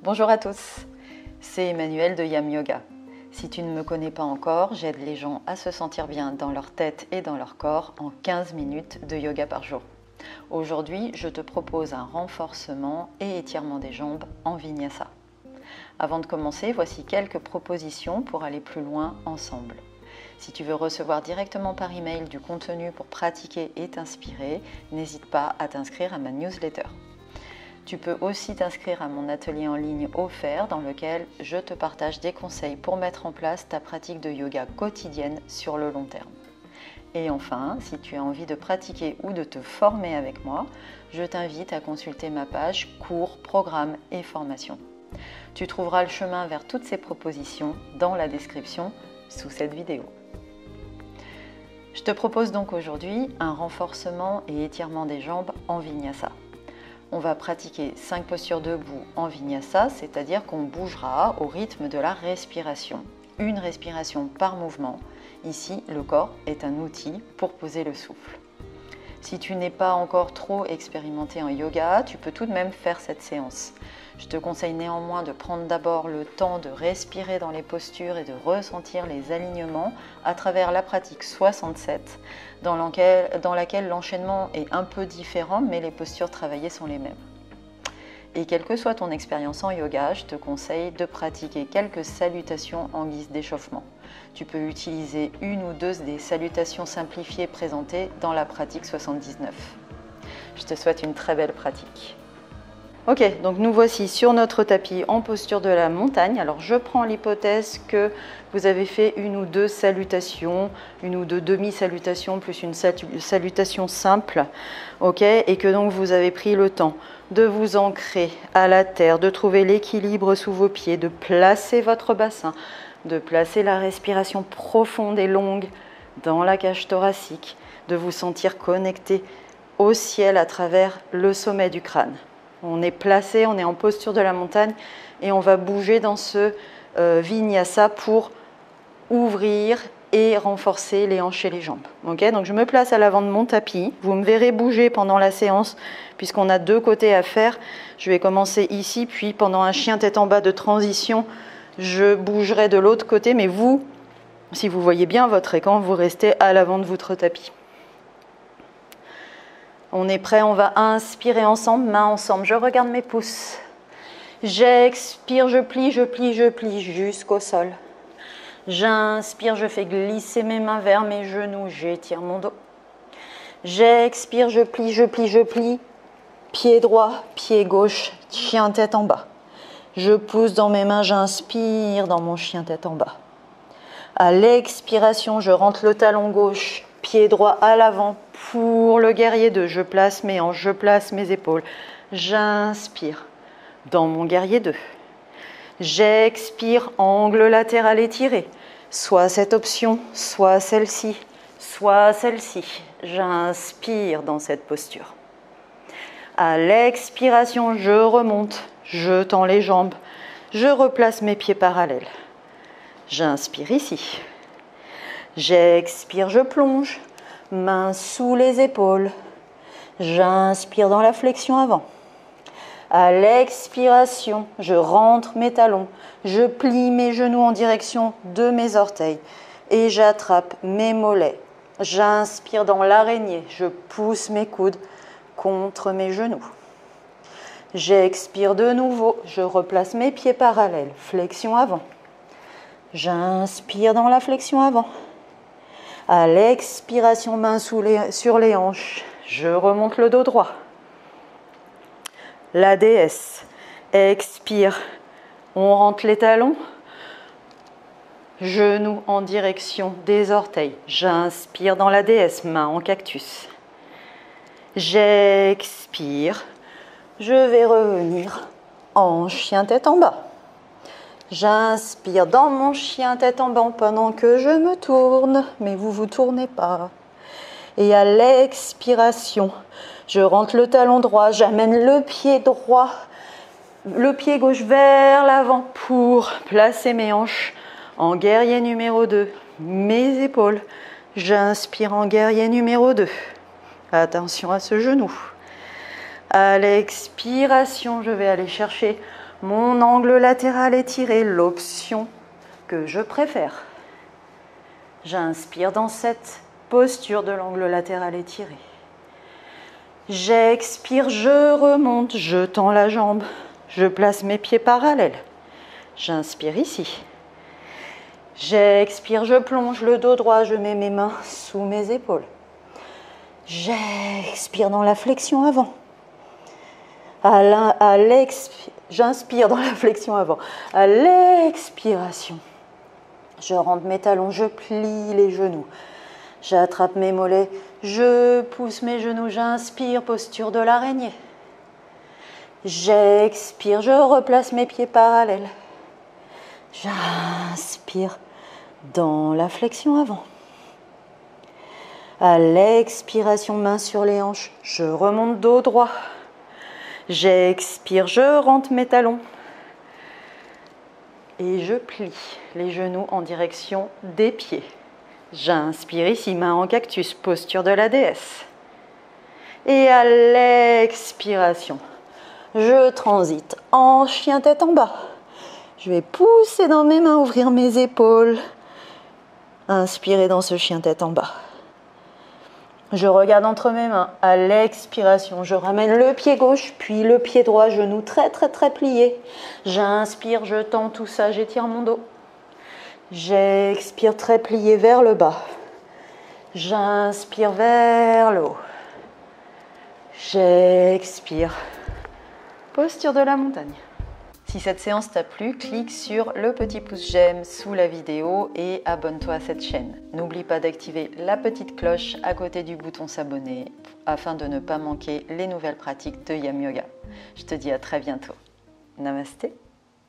Bonjour à tous, c'est Emmanuelle de Yam Yoga. Si tu ne me connais pas encore, j'aide les gens à se sentir bien dans leur tête et dans leur corps en 15 minutes de yoga par jour. Aujourd'hui, je te propose un renforcement et étirement des jambes en Vinyasa. Avant de commencer, voici quelques propositions pour aller plus loin ensemble. Si tu veux recevoir directement par email du contenu pour pratiquer et t'inspirer, n'hésite pas à t'inscrire à ma newsletter. Tu peux aussi t'inscrire à mon atelier en ligne offert dans lequel je te partage des conseils pour mettre en place ta pratique de yoga quotidienne sur le long terme. Et enfin, si tu as envie de pratiquer ou de te former avec moi, je t'invite à consulter ma page cours, programme et formation. Tu trouveras le chemin vers toutes ces propositions dans la description sous cette vidéo. Je te propose donc aujourd'hui un renforcement et étirement des jambes en Vinyasa. On va pratiquer 5 postures debout en Vinyasa, c'est-à-dire qu'on bougera au rythme de la respiration. Une respiration par mouvement. Ici, le corps est un outil pour poser le souffle. Si tu n'es pas encore trop expérimenté en yoga, tu peux tout de même faire cette séance. Je te conseille néanmoins de prendre d'abord le temps de respirer dans les postures et de ressentir les alignements à travers la pratique 67, dans laquelle l'enchaînement est un peu différent, mais les postures travaillées sont les mêmes. Et quelle que soit ton expérience en yoga, je te conseille de pratiquer quelques salutations en guise d'échauffement. Tu peux utiliser une ou deux des salutations simplifiées présentées dans la pratique 79. Je te souhaite une très belle pratique. Ok, donc nous voici sur notre tapis en posture de la montagne. Alors je prends l'hypothèse que vous avez fait une ou deux salutations, une ou deux demi-salutations plus une salutation simple, ok, et que donc vous avez pris le temps de vous ancrer à la terre, de trouver l'équilibre sous vos pieds, de placer votre bassin, de placer la respiration profonde et longue dans la cage thoracique, de vous sentir connecté au ciel à travers le sommet du crâne. On est placé, on est en posture de la montagne et on va bouger dans ce Vinyasa pour ouvrir et renforcer les hanches et les jambes. Okay, donc je me place à l'avant de mon tapis. Vous me verrez bouger pendant la séance puisqu'on a deux côtés à faire. Je vais commencer ici, puis pendant un chien tête en bas de transition, je bougerai de l'autre côté. Mais vous, si vous voyez bien votre écran, vous restez à l'avant de votre tapis. On est prêt, on va inspirer ensemble, mains ensemble. Je regarde mes pouces. J'expire, je plie jusqu'au sol. J'inspire, je fais glisser mes mains vers mes genoux, j'étire mon dos. J'expire, je plie. Pied droit, pied gauche, chien tête en bas. Je pousse dans mes mains, j'inspire dans mon chien tête en bas. À l'expiration, je rentre le talon gauche, pied droit à l'avant pour le guerrier 2. Je place mes hanches, je place mes épaules. J'inspire dans mon guerrier 2. J'expire, angle latéral étiré. Soit cette option, soit celle-ci, soit celle-ci. J'inspire dans cette posture. À l'expiration, je remonte, je tends les jambes, je replace mes pieds parallèles. J'inspire ici. J'expire, je plonge, mains sous les épaules. J'inspire dans la flexion avant. À l'expiration, je rentre mes talons, je plie mes genoux en direction de mes orteils et j'attrape mes mollets. J'inspire dans l'araignée, je pousse mes coudes contre mes genoux. J'expire de nouveau, je replace mes pieds parallèles, flexion avant. J'inspire dans la flexion avant. À l'expiration, main sur les hanches, je remonte le dos droit. La déesse, expire, on rentre les talons, genoux en direction des orteils. J'inspire dans la déesse, main en cactus. J'expire, je vais revenir en chien tête en bas. J'inspire dans mon chien tête en bas pendant que je me tourne, mais vous ne vous tournez pas. Et à l'expiration, je rentre le talon droit, j'amène le pied droit, le pied gauche vers l'avant pour placer mes hanches en guerrier numéro 2, mes épaules. J'inspire en guerrier numéro 2. Attention à ce genou. À l'expiration, je vais aller chercher mon angle latéral étiré, l'option que je préfère. J'inspire dans cette posture de l'angle latéral étiré. J'expire, je remonte, je tends la jambe, je place mes pieds parallèles. J'inspire ici. J'expire, je plonge le dos droit, je mets mes mains sous mes épaules. J'expire dans la flexion avant. J'inspire dans la flexion avant. À l'expiration, je rentre mes talons, je plie les genoux. J'attrape mes mollets, je pousse mes genoux, j'inspire, posture de l'araignée. J'expire, je replace mes pieds parallèles. J'inspire dans la flexion avant. À l'expiration, main sur les hanches, je remonte dos droit. J'expire, je rentre mes talons. Et je plie les genoux en direction des pieds. J'inspire ici, main en cactus, posture de la déesse. Et à l'expiration, je transite en chien tête en bas. Je vais pousser dans mes mains, ouvrir mes épaules. Inspirer dans ce chien tête en bas. Je regarde entre mes mains. À l'expiration, je ramène le pied gauche, puis le pied droit, genou très plié. J'inspire, je tends tout ça, j'étire mon dos. J'expire très plié vers le bas. J'inspire vers le haut. J'expire. Posture de la montagne. Si cette séance t'a plu, clique sur le petit pouce j'aime sous la vidéo et abonne-toi à cette chaîne. N'oublie pas d'activer la petite cloche à côté du bouton s'abonner afin de ne pas manquer les nouvelles pratiques de Yam Yoga. Je te dis à très bientôt. Namasté.